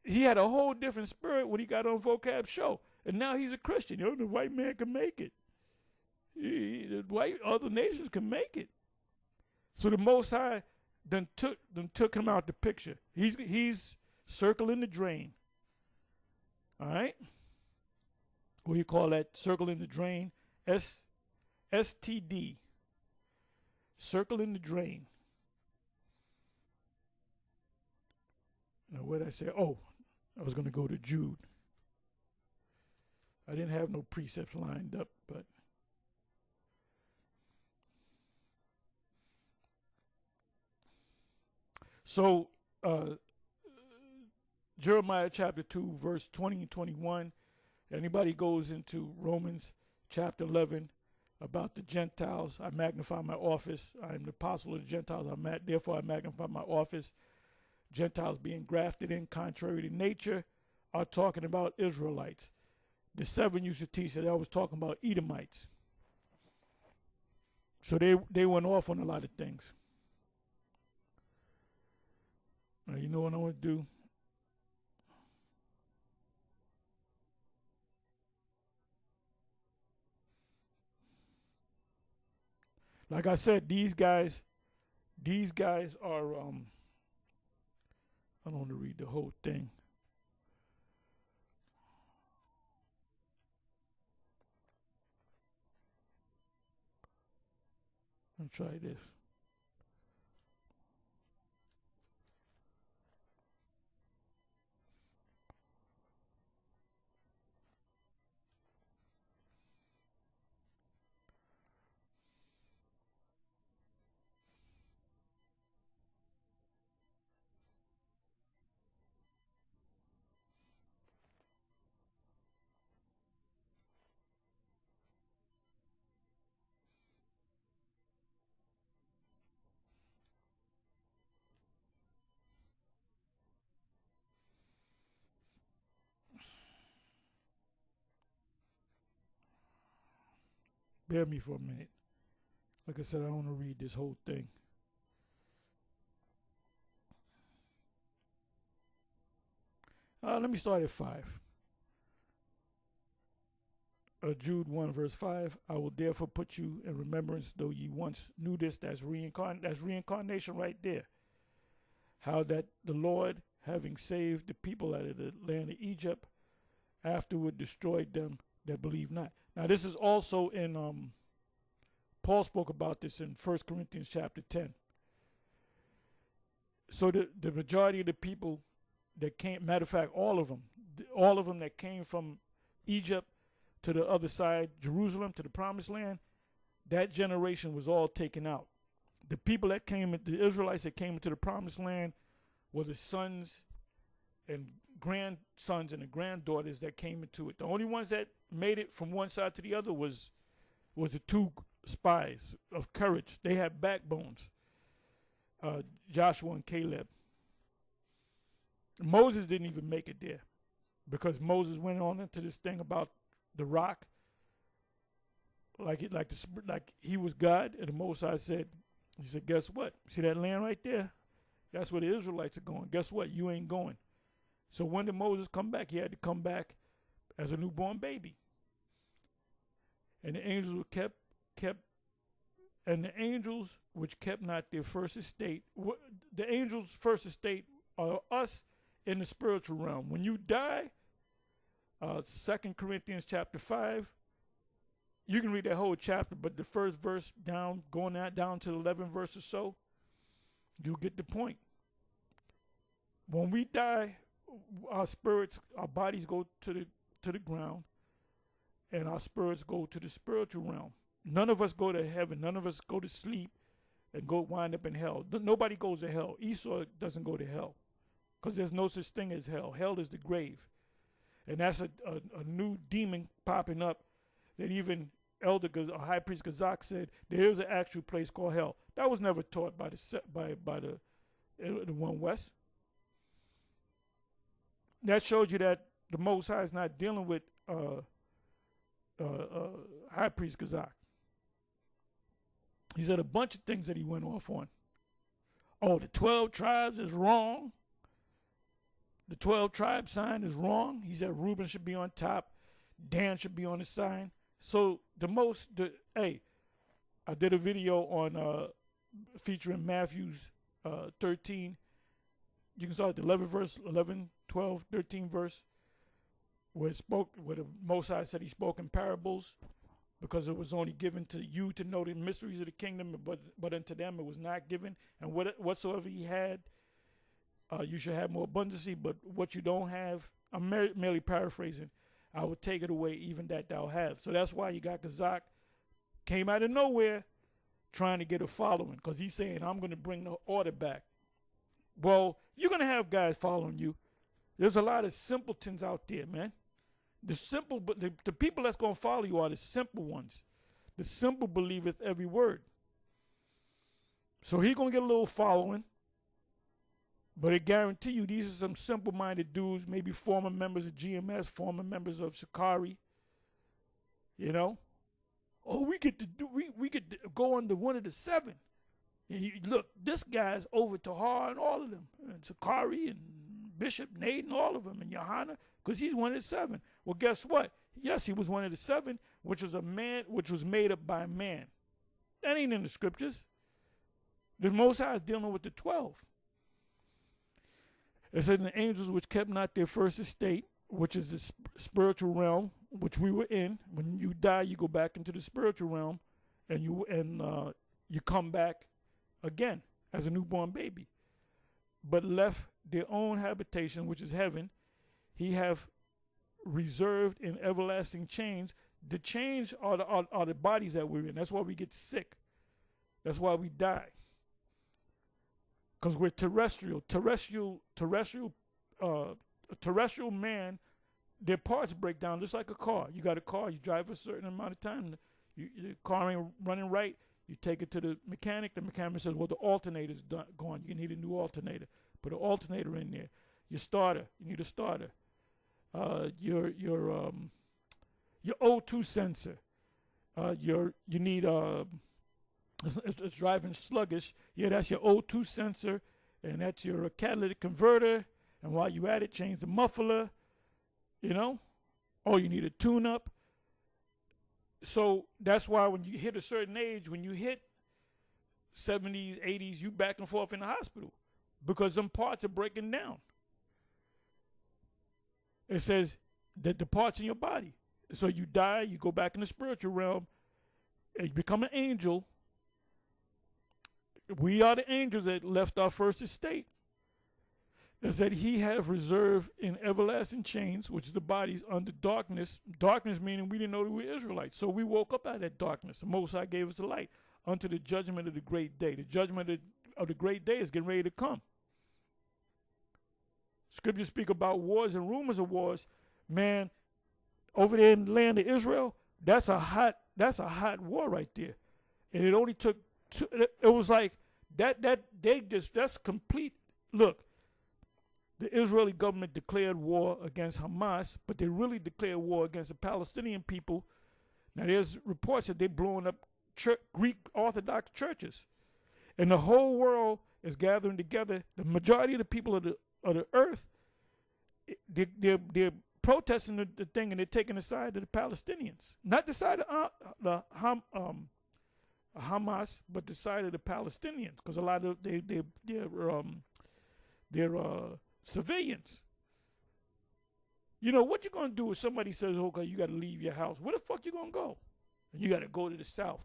S1: He had a whole different spirit when he got on Vocab show, and now he's a Christian. You know, the white man can make it. The white other nations can make it. So the Most High then took him out the picture. He's circling the drain. All right. What do you call that? Circling the drain. STD. Circling the drain. Now, what did I say? Oh, I was going to go to Jude. I didn't have no precepts lined up, but so Jeremiah chapter 2, verse 20 and 21. Anybody goes into Romans chapter 11 about the Gentiles, I magnify my office. I am the apostle of the Gentiles. Therefore I magnify my office. Gentiles being grafted in contrary to nature are talking about Israelites. The 7 used to teach that I was talking about Edomites. So they went off on a lot of things. Now, you know what I want to do? Like I said, these guys are I don't want to read the whole thing. I'll try this. Bear me for a minute. Like I said, I don't want to read this whole thing. Let me start at 5. Jude 1 verse 5. I will therefore put you in remembrance, though ye once knew this. That's reincarnation right there. How that the Lord, having saved the people out of the land of Egypt, afterward destroyed them that believe not. Now this is also in Paul spoke about this in 1 Corinthians chapter 10. So the majority of the people that came, matter of fact, all of them that came from Egypt to the other side, Jerusalem, to the promised land, that generation was all taken out. The people that came, the Israelites that came into the promised land, were the sons and grandsons and the granddaughters that came into it. The only ones that made it from one side to the other was the 2 spies of courage. They had backbones, Joshua and Caleb. Moses didn't even make it there because Moses went on into this thing about the rock, like he was God, and the Most High said, he said, guess what? See that land right there? That's where the Israelites are going. Guess what? You ain't going. So when did Moses come back? He had to come back as a newborn baby. And the angels were kept, and the angels which kept not their first estate, the angels' first estate are us in the spiritual realm. When you die, 2 Corinthians chapter 5, you can read that whole chapter, but the first verse down, going down to the 11th verse or so, you'll get the point. When we die, our spirits, our bodies go to the ground, and our spirits go to the spiritual realm. None of us go to heaven. None of us go to sleep and go wind up in hell. Nobody goes to hell. Esau doesn't go to hell because there's no such thing as hell. Hell is the grave. And that's a new demon popping up that even High Priest Kazak said there is an actual place called hell. That was never taught by the One West. That shows you that the Most High is not dealing with High Priest Kazak. He said a bunch of things that he went off on. Oh, the 12 tribes is wrong. The 12 tribe sign is wrong. He said Reuben should be on top. Dan should be on the sign. So hey, I did a video on featuring Matthew's 13. You can start at the 11, 12, 13 verse, where the Most High said he spoke in parables, because it was only given to you to know the mysteries of the kingdom, but unto them it was not given. And whatsoever he had, you should have more abundancy. But what you don't have, I'm merely paraphrasing, I will take it away, even that thou have. So that's why you got Kazak came out of nowhere trying to get a following, because he's saying, I'm going to bring the order back. Well, you're going to have guys following you. There's a lot of simpletons out there, man. The people that's going to follow you are the simple ones. The simple believeth every word. So he's going to get a little following. But I guarantee you, these are some simple-minded dudes, maybe former members of GMS, former members of Sakari. You know? Oh, we get to go under one of the 7. And look, this guy's over TAHAR and all of them, and Sakari and Bishop Nate and all of them, and Johanna, because he's one of the 7. Well, guess what? Yes, he was one of the 7, which was made up by man. That ain't in the scriptures. The Most High is dealing with the 12. It said, the angels which kept not their first estate, which is the spiritual realm, which we were in. When you die, you go back into the spiritual realm, and you come back again as a newborn baby. But left their own habitation, which is heaven, he have reserved in everlasting chains. The chains are the bodies that we're in. That's why we get sick. That's why we die. Because we're terrestrial. Terrestrial man, their parts break down just like a car. You got a car, you drive a certain amount of time, the car ain't running right, you take it to the mechanic says, well, the alternator's gone, you need a new alternator. Put an alternator in there. Your starter, you need a starter. Your O2 sensor. You need it's driving sluggish. Yeah, that's your O2 sensor, and that's your catalytic converter. And while you at it, change the muffler. You know, oh, you need a tune-up. So that's why when you hit a certain age, when you hit 70s, 80s, you back and forth in the hospital because them parts are breaking down. It says that the parts in your body. So you die, you go back in the spiritual realm, and you become an angel. We are the angels that left our first estate. It said he have reserved in everlasting chains, which is the bodies, under darkness. Darkness meaning we didn't know that we were Israelites. So we woke up out of that darkness. The Most High gave us the light unto the judgment of the great day. The judgment of the great day is getting ready to come. Scriptures speak about wars and rumors of wars. Man, over there in the land of Israel, that's a hot war right there. And it only took it was like that's complete. Look, the Israeli government declared war against Hamas, but they really declared war against the Palestinian people. Now there's reports that they're blowing up Greek Orthodox churches, and the whole world is gathering together. The majority of the people of the earth, they're protesting the thing, and they're taking the side of the Palestinians, not the side of Hamas, but the side of the Palestinians, because a lot of they're civilians. You know what you're gonna do if somebody says, "Okay, you got to leave your house"? Where the fuck you gonna go? And you got to go to the south.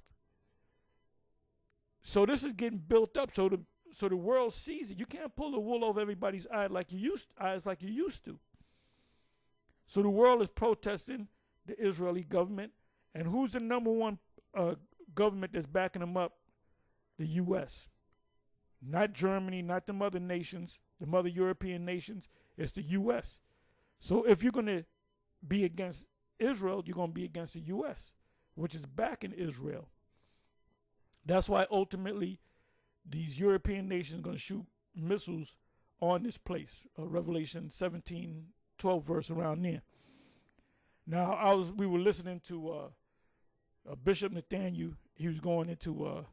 S1: So this is getting built up, so the world sees it. You can't pull the wool over everybody's eyes like you used to. So the world is protesting the Israeli government, and who's the number one government that's backing them up? The U.S. Not Germany, not the other nations, the other European nations. It's the U.S. So if you're going to be against Israel, you're going to be against the U.S., which is back in Israel. That's why ultimately these European nations are going to shoot missiles on this place. Revelation 17:12 verse around there. Now we were listening to Bishop Nathaniel. He was going into a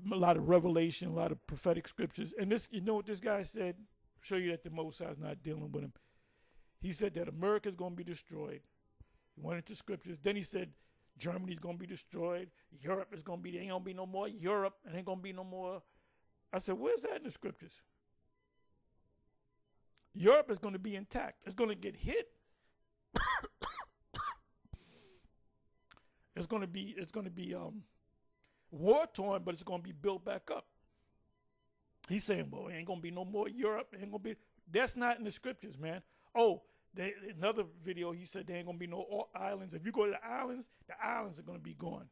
S1: lot of revelation, a lot of prophetic scriptures. And this, you know what this guy said? Show you that the Most High is not dealing with him. He said that America is going to be destroyed. He went into scriptures. Then he said Germany's going to be destroyed. Europe is going to be, there ain't going to be no more Europe. And ain't going to be no more. I said, where's that in the scriptures? Europe is going to be intact. It's going to get hit. It's going to be war torn, but it's going to be built back up. He's saying, well, it ain't going to be no more Europe. It ain't going to be. That's not in the scriptures, man. Oh, another video, he said there ain't going to be no islands. If you go to the islands are going to be gone.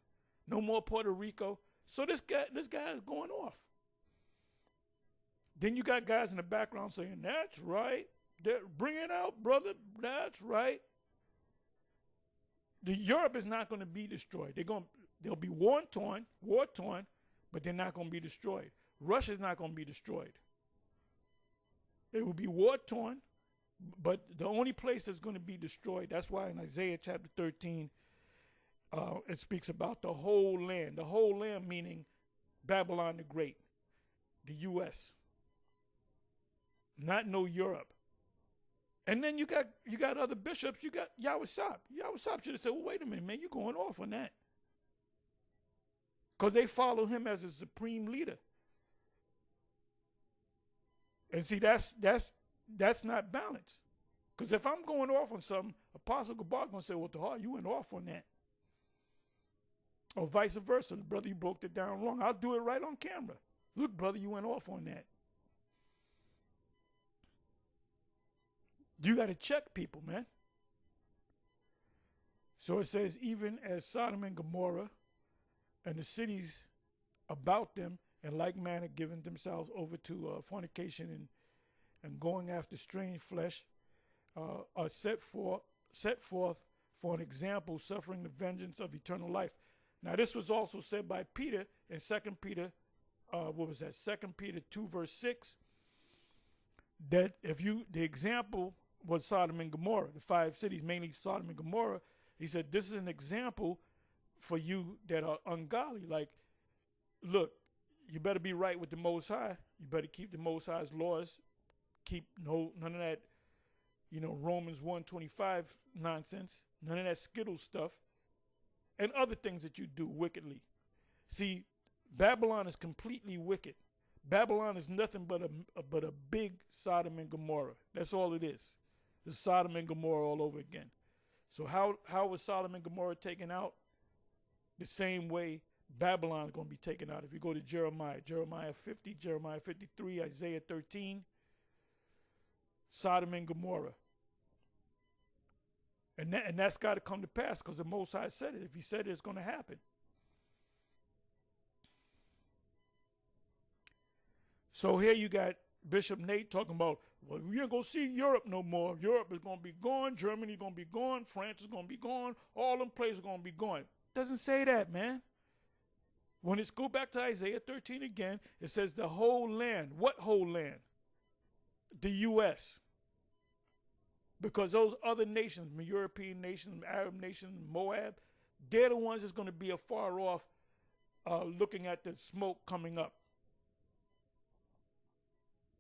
S1: No more Puerto Rico. So this guy is going off. Then you got guys in the background saying, that's right. Bring it out, brother. That's right. The Europe is not going to be destroyed. They'll be war torn, but they're not going to be destroyed. Russia's not going to be destroyed. They will be war torn, but the only place that's going to be destroyed, that's why in Isaiah chapter 13, it speaks about the whole land. The whole land meaning Babylon the Great, the U.S., not no Europe. And then you got other bishops. You got YAHAWASHI. YAHAWASHI should have said, well, wait a minute, man, you're going off on that. Because they follow him as a supreme leader. And see, that's not balanced. Because if I'm going off on something, Apostle Gabar going to say, well, TAHAR, you went off on that. Or vice versa. Brother, you broke it down wrong. I'll do it right on camera. Look, brother, you went off on that. You got to check people, man. So it says, even as Sodom and Gomorrah and the cities about them in like manner giving themselves over to fornication and going after strange flesh are set forth for an example, suffering the vengeance of eternal life. Now this was also said by Peter in 2 Peter, 2 Peter 2 verse 6, that the example was Sodom and Gomorrah, the 5 cities, mainly Sodom and Gomorrah. He said, this is an example for you that are ungodly. Like, look, you better be right with the Most High. You better keep the Most High's laws. Keep none of that, Romans 1:25 nonsense. None of that Skittle stuff. And other things that you do wickedly. See, Babylon is completely wicked. Babylon is nothing but a big Sodom and Gomorrah. That's all it is. It's Sodom and Gomorrah all over again. So how was Sodom and Gomorrah taken out? The same way Babylon is going to be taken out. If you go to Jeremiah 50, Jeremiah 53, Isaiah 13, Sodom and Gomorrah. And that's got to come to pass because the Most High said it. If he said it, it's going to happen. So here you got Bishop Nate talking about, well, we ain't going to see Europe no more. Europe is going to be gone. Germany is going to be gone. France is going to be gone. All them places are going to be gone. Doesn't say that, man. When it's go back to Isaiah 13 again, it says the whole land. What whole land? The U.S. Because those other nations, European nations, Arab nations, Moab, they're the ones that's going to be afar off looking at the smoke coming up.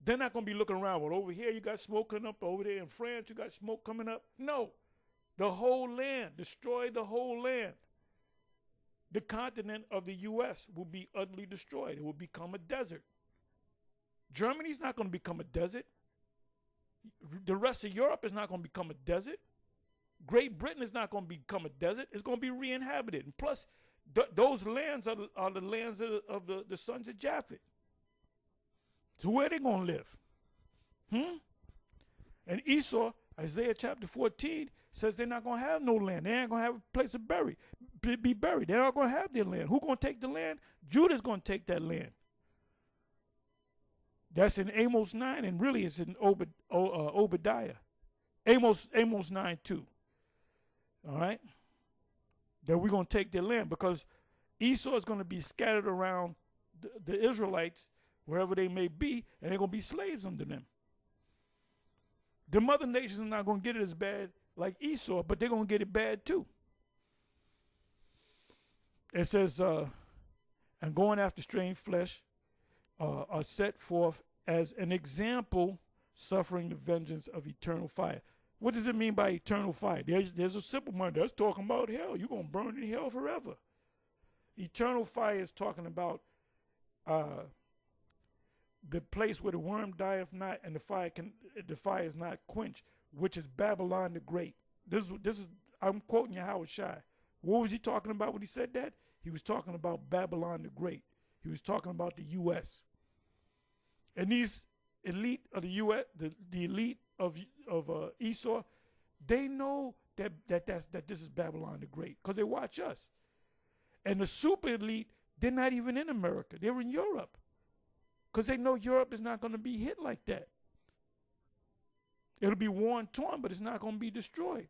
S1: They're not going to be looking around. Well, over here you got smoke coming up. Over there in France you got smoke coming up. No. The whole land. Destroy the whole land. The continent of the U.S. will be utterly destroyed. It will become a desert. Germany's not going to become a desert. The rest of Europe is not going to become a desert. Great Britain is not going to become a desert. It's going to be re-inhabited. And plus, those lands are the lands of the sons of Japheth. So where are they going to live? And Esau, Isaiah chapter 14, says they're not going to have no land. They ain't going to have a place to be buried. They're not going to have their land. Who's going to take the land? Judah's going to take that land. That's in Amos 9, and really it's in Obadiah. Amos 9 too. All right? that we're going to take their land, because Esau is going to be scattered around the Israelites wherever they may be, and they're going to be slaves under them. The mother nations are not going to get it as bad like Esau, but they're going to get it bad too. It says, and going after strange flesh are set forth as an example, suffering the vengeance of eternal fire. What does it mean by eternal fire? There's a simple one that's talking about hell. You're going to burn in hell forever. Eternal fire is talking about the place where the worm dieth not and the fire is not quenched, which is Babylon the Great. This is I'm quoting YAHAWASHI. What was he talking about when he said that? He was talking about Babylon the Great. He was talking about the U.S. And these elite of the U.S., the elite of Esau, they know that this is Babylon the Great because they watch us. And the super elite, they're not even in America. They're in Europe because they know Europe is not going to be hit like that. It'll be worn, torn, but it's not going to be destroyed.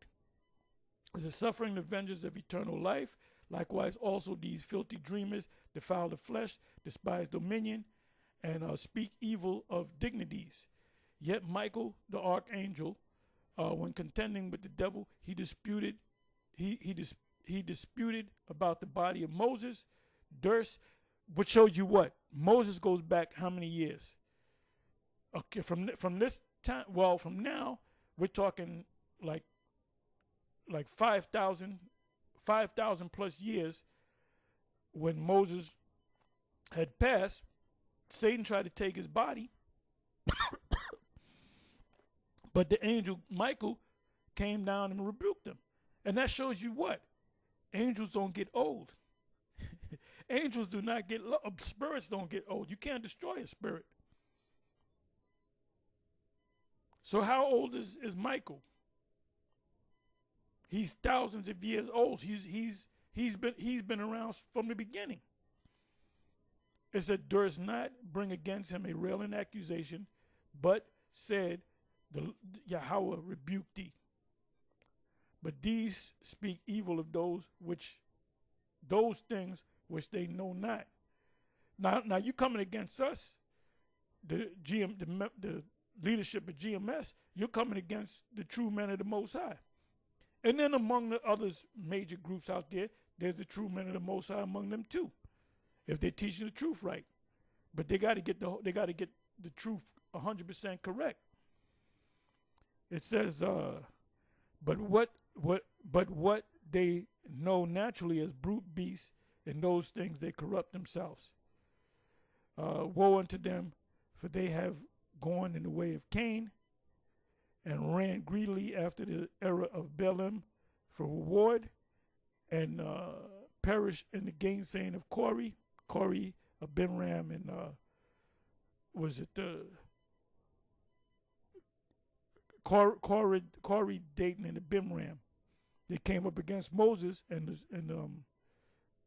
S1: It's a suffering the vengeance of eternal life. Likewise, also these filthy dreamers defile the flesh, despise dominion, and speak evil of dignities. Yet Michael, the archangel, when contending with the devil, he disputed about the body of Moses, Durst, which shows you what? Moses goes back how many years? Okay, from this time, well, from now, we're talking like 5,000 plus years when Moses had passed. Satan tried to take his body, but the angel Michael came down and rebuked him. And that shows you what? Angels don't get old. Angels do not get spirits don't get old. You can't destroy a spirit. So how old is Michael? He's thousands of years old. He's been around from the beginning. It said, durst not bring against him a railing accusation, but said, the Yahawah rebuked thee. But these speak evil of those things which they know not. Now you coming against us, the leadership of GMS, you're coming against the true men of the Most High. And then among the others major groups out there, there's the true men of the Most High among them too, if they're teaching the truth right. But they got to get the truth 100% correct. It says, but what they know naturally as brute beasts, in those things they corrupt themselves. Woe unto them, for they have gone in the way of Cain, and ran greedily after the error of Balaam for reward, and perished in the gainsaying of Corey, Abiram, and was it the Corey, Dayton, and Abiram? They came up against Moses, and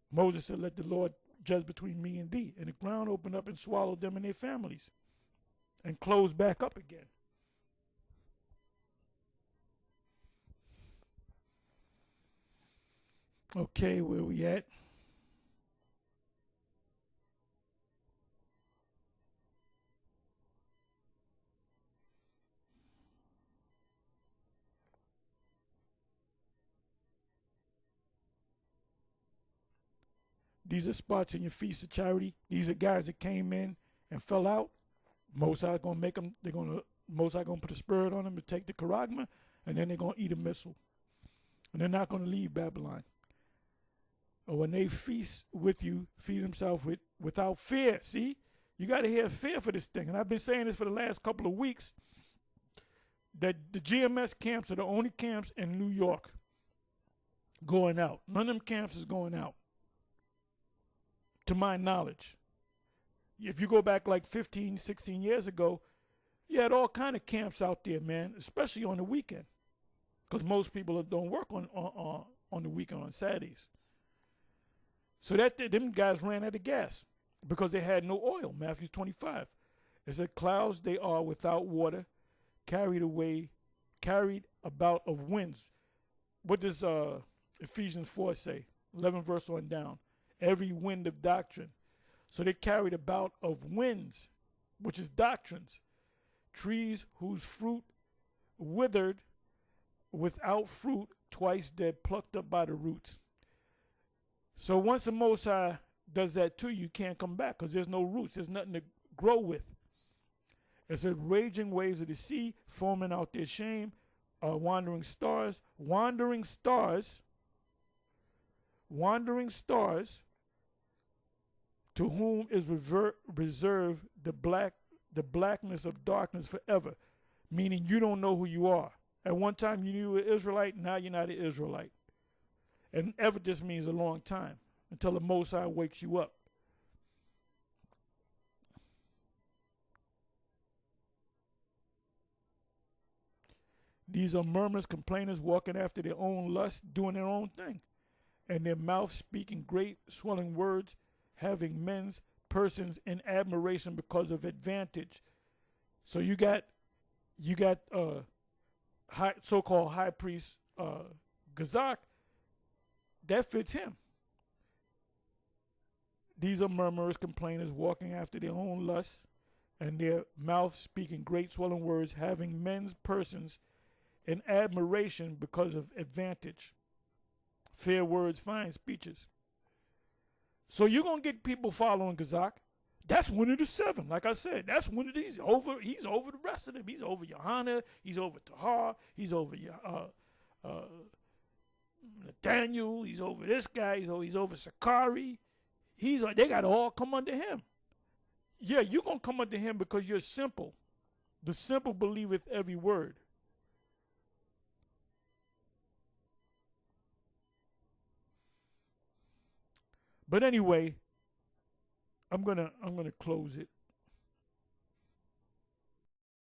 S1: Moses said, "Let the Lord judge between me and thee." And the ground opened up and swallowed them and their families, and closed back up again. Okay, where we at? These are spots in your feast of charity. These are guys that came in and fell out. Most High gonna make them. Most High gonna put a spirit on them to take the charagma, and then they're gonna eat a missile, and they're not gonna leave Babylon. Or when they feast with you, feed themselves without fear. See, you got to have fear for this thing. And I've been saying this for the last couple of weeks, that the GMS camps are the only camps in New York going out. None of them camps is going out, to my knowledge. If you go back like 15, 16 years ago, you had all kind of camps out there, man, especially on the weekend, because most people don't work on the weekend, on Saturdays. So them guys ran out of gas because they had no oil. Matthew 25. It said, clouds they are without water, carried about of winds. What does Ephesians 4 say? 11th verse on down. Every wind of doctrine. So they carried about of winds, which is doctrines. Trees whose fruit withered, without fruit, twice dead, plucked up by the roots. So once the Most High does that to you, you can't come back because there's no roots. There's nothing to grow with. It says, raging waves of the sea, foaming out their shame, wandering stars, wandering stars, wandering stars, to whom is reserved the blackness of darkness forever, meaning you don't know who you are. At one time you knew you were an Israelite, now you're not an Israelite. And ever just means a long time, until the Most High wakes you up. These are murmurers, complainers, walking after their own lust, doing their own thing, and their mouth speaking great swelling words, having men's persons in admiration because of advantage. So you got so-called high priest Gazak. That fits him. These are murmurers, complainers, walking after their own lusts, and their mouth speaking great swelling words, having men's persons in admiration because of advantage. Fair words, fine speeches. So you're going to get people following Gazak. That's one of the seven. Like I said, that's one of these. He's over the rest of them. He's over Yohana. He's over Tahar. He's over Nathaniel. He's over this guy. He's over Sakari. They got to all come under him. Yeah, you're going to come under him because you're simple. The simple believeth every word. But anyway, I'm gonna close it.